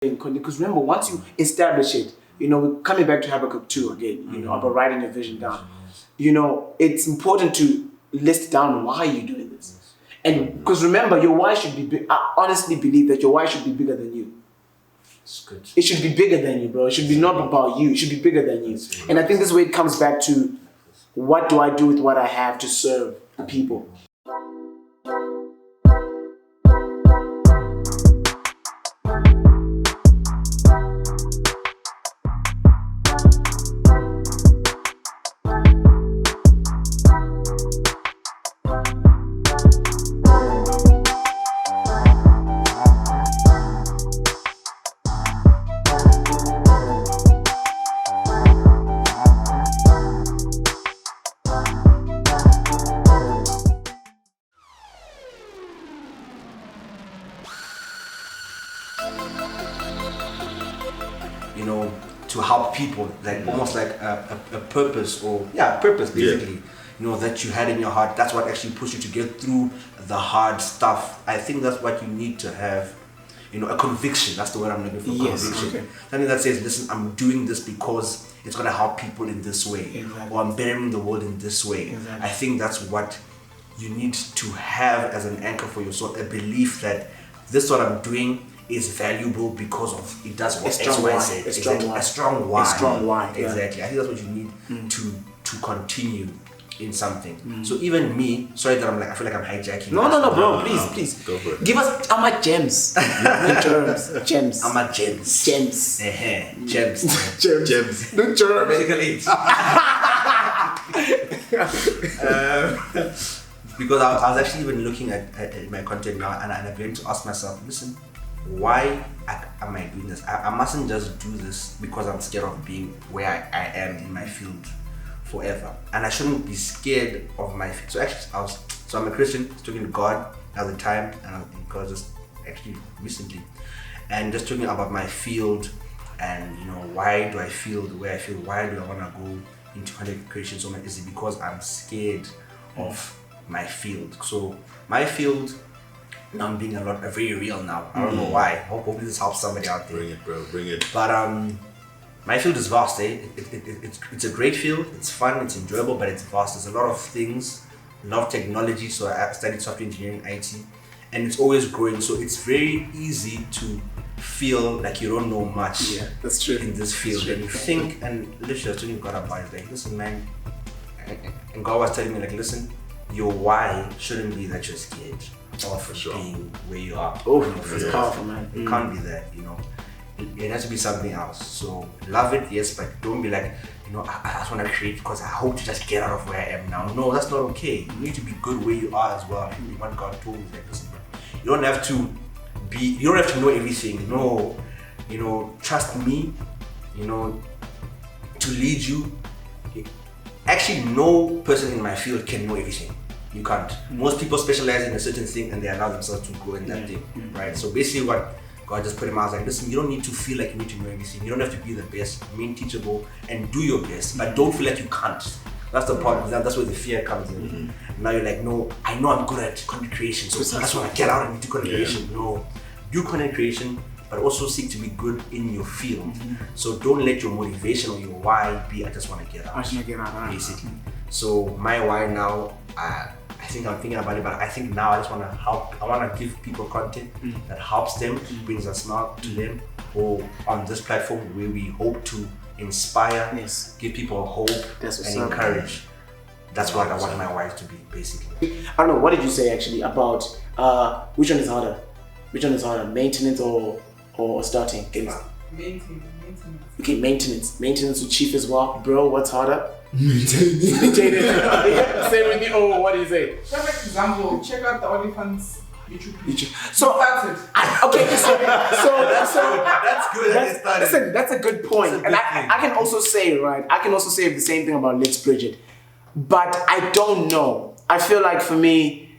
Because remember, once you establish it, we're coming back to Habakkuk 2 again, about writing your vision down. It's important to list down why you're doing this. And because remember, your why should be big. I honestly believe that your why should be bigger than you. It's good. It should be bigger than you, bro. It should be not about you. It should be bigger than you. And I think this is where it comes back to, what do I do with what I have to serve the people? To help people, like almost like a purpose, or purpose basically, that you had in your heart. That's what actually pushed you to get through the hard stuff. I think that's what you need to have, a conviction. That's the word I'm looking for. Yes, conviction. okay. Something that says, listen, I'm doing this because it's going to help people in this way, exactly. or I'm bettering the world in this way. Exactly. I think that's what you need to have as an anchor for your soul, a belief that this what I'm doing is valuable because of it does what X, Y, Z. A strong why. A strong why. A strong why. Exactly. I think that's what you need to continue in something. So even me, sorry that I feel like I'm hijacking. No, bro. Please. Go for it. Give us gems. Gems. I'm a gems. Gems. Gems. No germs. Basically. Because I was actually even looking at my content now, and I began to ask myself, listen, why am I doing this? I mustn't just do this because I'm scared of being where I am in my field forever, and I shouldn't be scared of my field. So actually, I'm a Christian, talking to God at the time, and God just actually recently, and just talking about my field, and why do I feel the way I feel? Why do I want to go into content creation so much? Is it because I'm scared of my field? So my field, now I'm being very real now. I don't know why. Hopefully this helps somebody out there. Bring it, bro. Bring it. But my field is vast. It's a great field. It's fun. It's enjoyable, but it's vast. There's a lot of things, a lot of technology. So I studied software engineering, IT, and it's always growing. So it's very easy to feel like you don't know much. Yeah, that's true. In this field, and you think, and literally, I was telling God about it. Like, listen, man, and God was telling me, like, listen, your why shouldn't be that you're scared of being where you are. Oh, that's powerful, man. It can't be that, It has to be something else. So love it, yes, but don't be like, I just want to create because I hope to just get out of where I am now. No, that's not okay. You need to be good where you are as well. What God told me, like, listen, you don't have to know everything. No, trust me, to lead you. Actually, no person in my field can know everything. You can't. Most people specialize in a certain thing and they allow themselves to grow in that thing, right? So basically what God just put him out, I was like, listen, you don't need to feel like you need to know everything. You don't have to be the best. Remain teachable and do your best, but don't feel like you can't. That's the problem. That's where the fear comes in. Now you're like, no, I know I'm good at content creation, so that's when I get out and do content creation. No, do content creation, but also seek to be good in your field. So don't let your motivation or your why be, I just want to get out. Basically. So my why now, I think I'm thinking about it, but I think now I just want to help. I want to give people content that helps them, brings a smile to them, or on this platform where we hope to inspire, give people hope, and encourage. That's what I want my wife to be, basically. I don't know, what did you say actually about which one is harder? Which one is harder, maintenance or starting? Maintenance. Okay, maintenance. Maintenance with Tshief as well. Bro, what's harder? Maintenance. Same with you. Oh, what do you say? Perfect example. Check out the Oliphant's YouTube. So that's it. So that's good. Listen, that's a good point. And I can also say, right? I can also say the same thing about Let's Bridget. But I don't know. I feel like for me,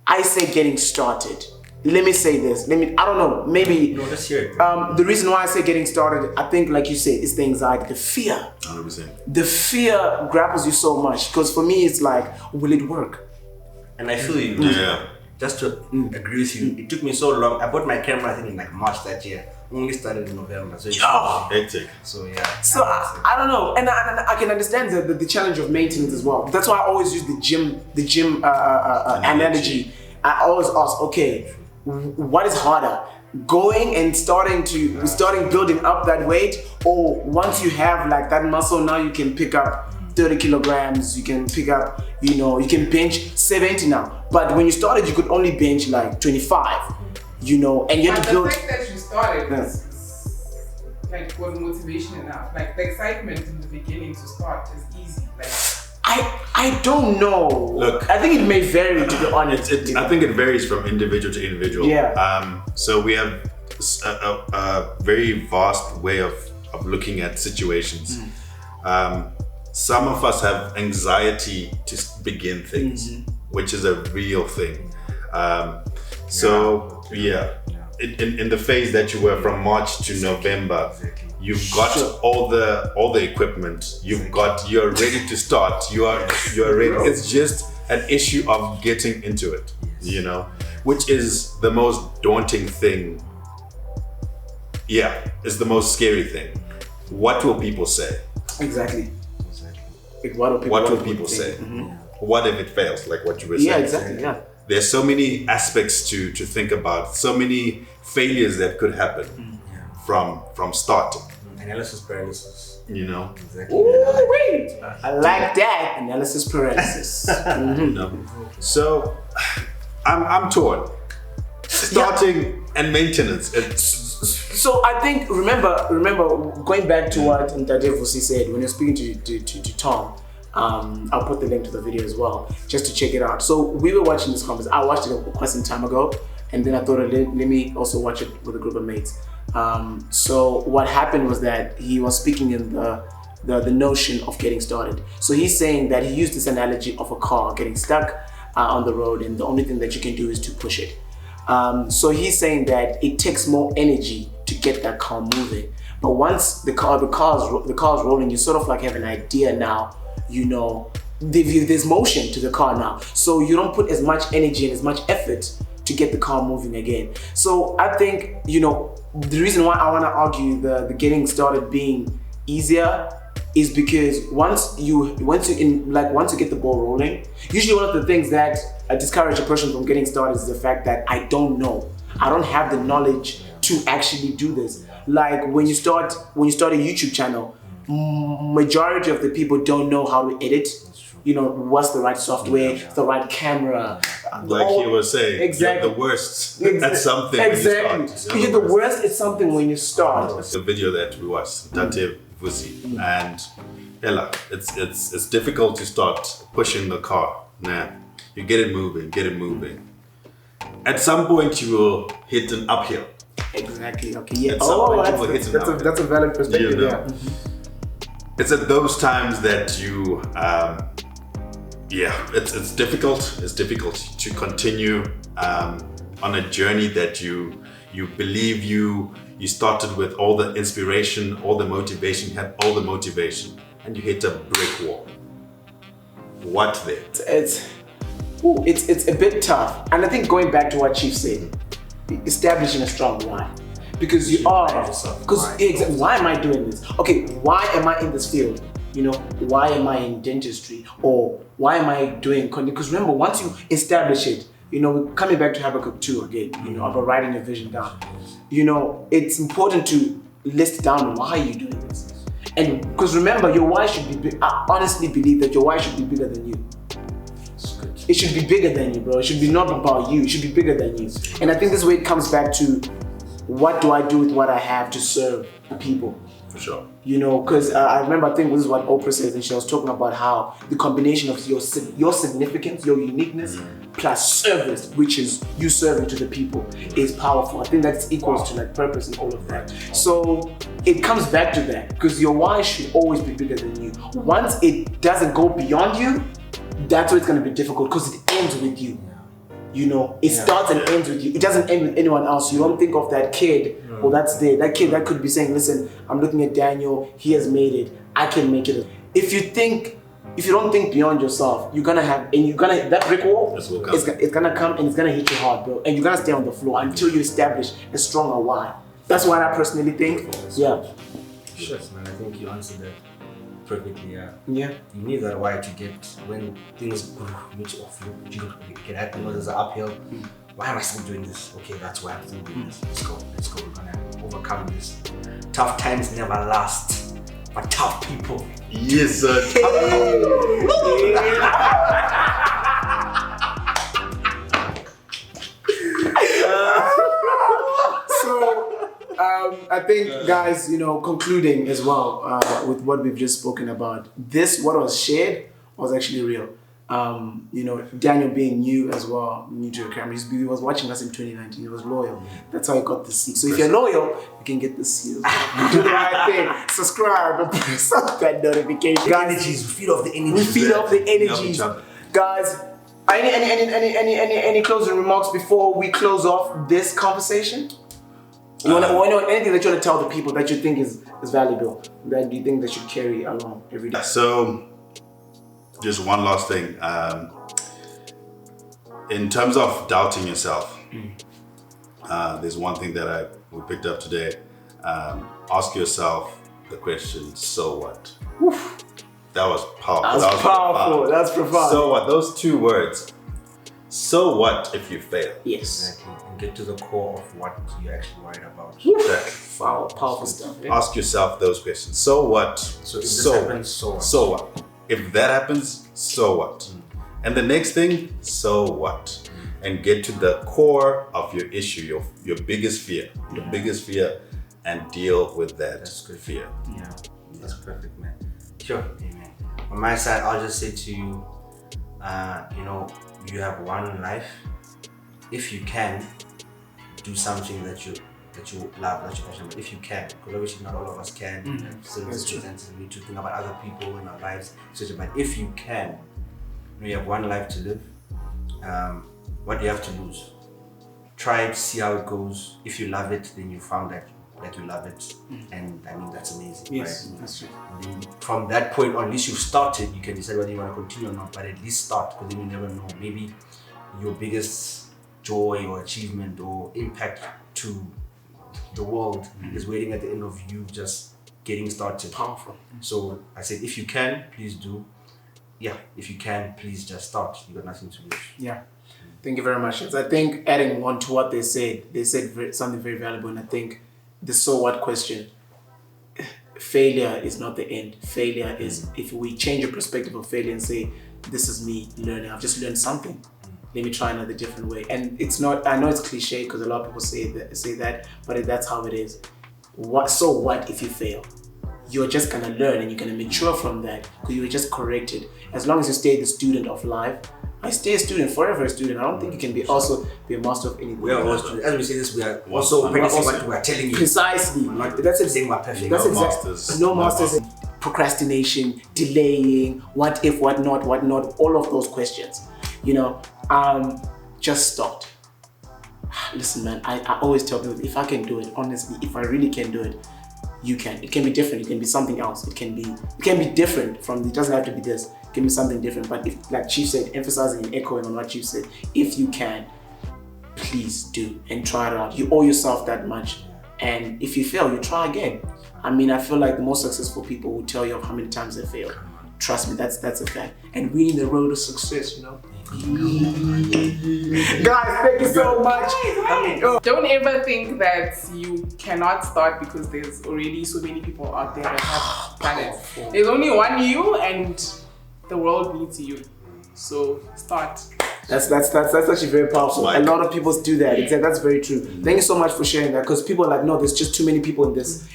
I say getting started. Let me say this. I don't know. Maybe. No, let's hear it. The reason why I say getting started, I think, like you said, is the anxiety, the fear. 100%. The fear grapples you so much because for me, it's like, will it work? And I feel you. Yeah. Just to agree with you, it took me so long. I bought my camera, I think, in like March that year. only started in November. So it's hectic. So yeah. So I don't know, and I can understand the challenge of maintenance as well. That's why I always use the gym analogy. I always ask, okay, what is harder? Going and starting building up that weight, or once you have like that muscle, now you can pick up 30 kilograms, you can pick up, you can bench 70 now. But when you started, you could only bench like 25, and you had to build. The fact that you started was motivation enough. Like the excitement in the beginning to start is easy. Like I don't know. Look, I think it may vary, to be honest. I think it varies from individual to individual. Yeah. So we have a very vast way of looking at situations. Some of us have anxiety to begin things, which is a real thing. In the phase that you were from March to November, you've got all the equipment. You're ready to start. You're ready. It's just an issue of getting into it, which is the most daunting thing. Yeah, it's the most scary thing. What will people say? Exactly. Like, what will people say? What if it fails? Like what you were saying. Yeah, exactly. Yeah. There's so many aspects to think about. So many failures that could happen from starting. Analysis paralysis. Exactly. Ooh, wait. I like that analysis paralysis. So I'm torn. Starting and maintenance. So I think remember going back to what Onthatile said when you're speaking to Tom. I'll put the link to the video as well, just to check it out. So we were watching this conference. I watched it quite some time ago, and then I thought, let me also watch it with a group of mates. So what happened was that he was speaking in the notion of getting started. So he's saying that he used this analogy of a car getting stuck on the road, and the only thing that you can do is to push it. So he's saying that it takes more energy to get that car moving. But once the car's rolling, you sort of like have an idea now. There's motion to the car now, so you don't put as much energy and as much effort to get the car moving again. So I think the reason why I want to argue the getting started being easier is because once you get the ball rolling, usually one of the things that discourage a person from getting started is the fact that I don't know. I don't have the knowledge to actually do this. Like when you start a YouTube channel, majority of the people don't know how to edit. What's the right software, the right camera. Like he was saying, exactly. You're the worst at something. Exactly. When you start. You're the worst at something when you start. The video that we watched, Tate Vusi, and Ella, it's difficult to start pushing the car. You get it moving. At some point you will hit an uphill. Exactly. Okay. Yeah. That's a valid perspective. Yeah. It's at those times that you, it's difficult. It's difficult to continue on a journey that you believe you started with all the inspiration, all the motivation, you had all the motivation, and you hit a brick wall. What then? It's a bit tough, and I think going back to what Tshief said, establishing a strong why. Because why am I doing this? Okay, why am I in this field? Why am I in dentistry? Or why am I doing content? Because remember, once you establish it, coming back to Habakkuk 2 again, about writing your vision down, it's important to list down why you're doing this. And because remember, your why should be big. I honestly believe that your why should be bigger than you. It should be bigger than you, bro. It should be not about you. It should be bigger than you. And I think this is where it comes back to, what do I do with what I have to serve the people? For sure. Because I remember, I think this is what Oprah says, and she was talking about how the combination of your significance, your uniqueness, plus service, which is you serving to the people, is powerful. I think that's equals to like purpose and all of that. So it comes back to that, because your why should always be bigger than you. Once it doesn't go beyond you, that's where it's going to be difficult, because it ends with you. It starts and ends with you. It doesn't end with anyone else. You don't think of that kid, that's there. That kid that could be saying, listen, I'm looking at Daniel, he has made it, I can make it. If you don't think beyond yourself, that brick wall, it's gonna come and it's gonna hit you hard, bro. And you're gonna stay on the floor until you establish a stronger why. That's what I personally think. Yeah. Sure, man. I think you answered that perfectly. Yeah. Yeah. You need that why to get when things which off you can happen. There's an uphill. Why am I still doing this? Okay, that's why I'm still doing this. Let's go. We're gonna overcome this. Tough times never last, but tough people. Yes, sir. I think, guys, concluding as well with what we've just spoken about, what was shared was actually real. Daniel being new as well, new to the camera, he was watching us in 2019. He was loyal. That's how he got the seat. So if you're loyal, you can get the seat. Do the right thing. Subscribe and press that notification. Guys, We feed off the energies. we feed off the energies. Guys, any closing remarks before we close off this conversation? Anything that you want to tell the people that you think is valuable, that you think they should carry along every day? So, just one last thing. In terms of doubting yourself, there's one thing that we picked up today. Ask yourself the question, so what? Oof. That was powerful. That's powerful. That's profound. So what? Those two words. So what if you fail? Yes. Exactly. And get to the core of what you're actually worried about. Exactly. Powerful stuff. Yeah. Ask yourself those questions. So what? So if this happens, so what? So what? If that happens, so what? And the next thing, so what? And get to the core of your issue, your biggest fear. Your biggest fear, and deal with that fear. Yeah, that's perfect, man. Sure, amen. On my side, I'll just say to you, you have one life. If you can, do something that you love, that you're passionate about. If you can, because obviously not all of us can. We have circumstances, we need to think about other people in our lives, etc. But if you can, you have one life to live. What do you have to lose? Try it, see how it goes. If you love it, then you found that you love it, and I mean that's amazing. Yes, right? that's true. Then from that point on, at least you've started. You can decide whether you want to continue or not, but at least start, because then you never know. Maybe your biggest joy or achievement or impact to the world is waiting at the end of you just getting started. Powerful. So I said, if you can, please do. Yeah, if you can, please just start. You got nothing to lose. Yeah. Thank you very much. I think adding on to what they said something very valuable, and I think the so what question, failure is not the end. Failure is, if we change your perspective of failure and say, this is me learning, I've just learned something. Let me try another different way. And it's not, I know it's cliche because a lot of people say that, but that's how it is. So what if you fail? You're just gonna learn and you're gonna mature from that because you were just corrected. As long as you stay the student of life, I stay a student, forever a student. I don't think you can also be a master of anything. We are all students. As we say this, we are also practicing what we are telling you. Precisely. That's saying we're perfect. That's masters. No masters in procrastination, delaying, what if, what not, all of those questions. Just start. Listen, man, I always tell people, if I can do it, honestly, if I really can do it, you can. It can be different. It can be something else. It can be different from, it doesn't have to be this. It can be something different. But if, like Tshief said, emphasizing and echoing on what Tshief said, if you can, please do and try it out. You owe yourself that much. And if you fail, you try again. I mean, I feel like the most successful people will tell you how many times they failed. Trust me, that's a fact. And we're in the road to success, Guys, thank you so much. Don't ever think that you cannot start because there's already so many people out there that have done it. There's only one you, and the world needs you. So start. That's actually very powerful. A lot of people do that. Exactly, that's very true. Thank you so much for sharing that, because people are like, no, there's just too many people in this.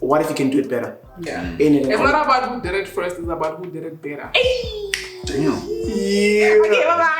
What if you can do it better? Yeah. It's not about who did it first, it's about who did it better. Damn. Yeah. Okay, bye-bye.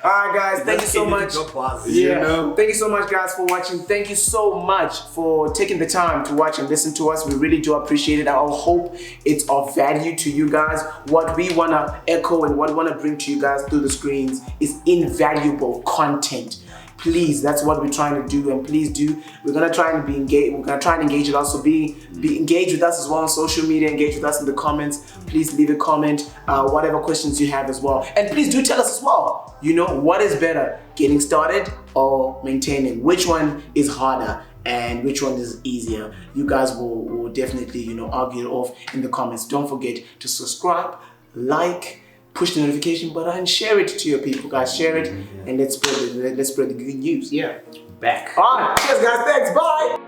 Alright guys, thank you so much. Thank you so much guys for watching. Thank you so much for taking the time to watch and listen to us. We really do appreciate it. I hope it's of value to you guys. What we want to echo and what we want to bring to you guys through the screens is invaluable content. Please, that's what we're trying to do, and please do. We're gonna try and be engaged. We're gonna try and engage with us. So be engaged with us as well on social media. Engage with us in the comments. Please leave a comment, whatever questions you have as well, and please do tell us as well. You know, what is better, getting started or maintaining? Which one is harder and which one is easier? You guys will definitely, you know, argue it off in the comments. Don't forget to subscribe, like, push the notification button, and share it to your people, guys. Share it, and let's spread the good news. Yeah, back. All right, cheers, guys. Thanks. Bye.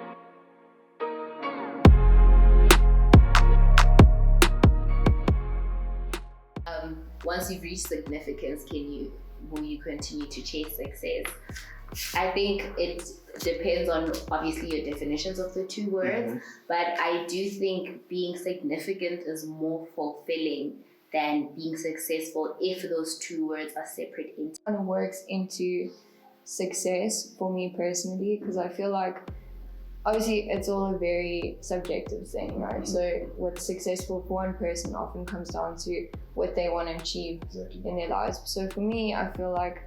Once you've reached significance, will you continue to chase success? I think it depends on obviously your definitions of the two words, but I do think being significant is more fulfilling than being successful if those two words are separate entities. Kind of works into success for me personally, because I feel like obviously it's all a very subjective thing, right? So what's successful for one person often comes down to what they want to achieve in their lives. So for me, I feel like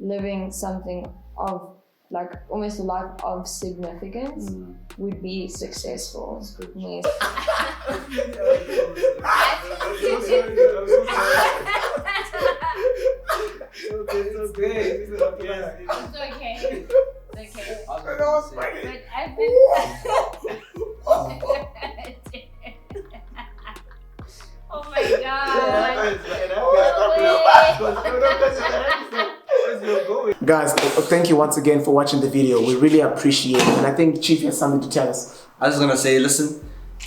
living something of like almost a life of significance would be successful for me. It's okay. But I've been. Oh my god. Guys, thank you once again for watching the video. We really appreciate it, and I think Tshief has something to tell us. I was just gonna say, listen,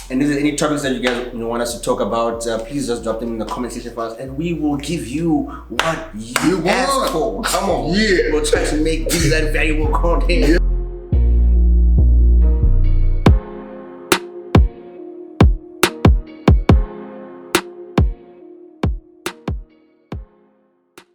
and if there's any topics that you guys want us to talk about, please just drop them in the comment section for us, and we will give you what you asked for. Come on, we'll try to give you that valuable content.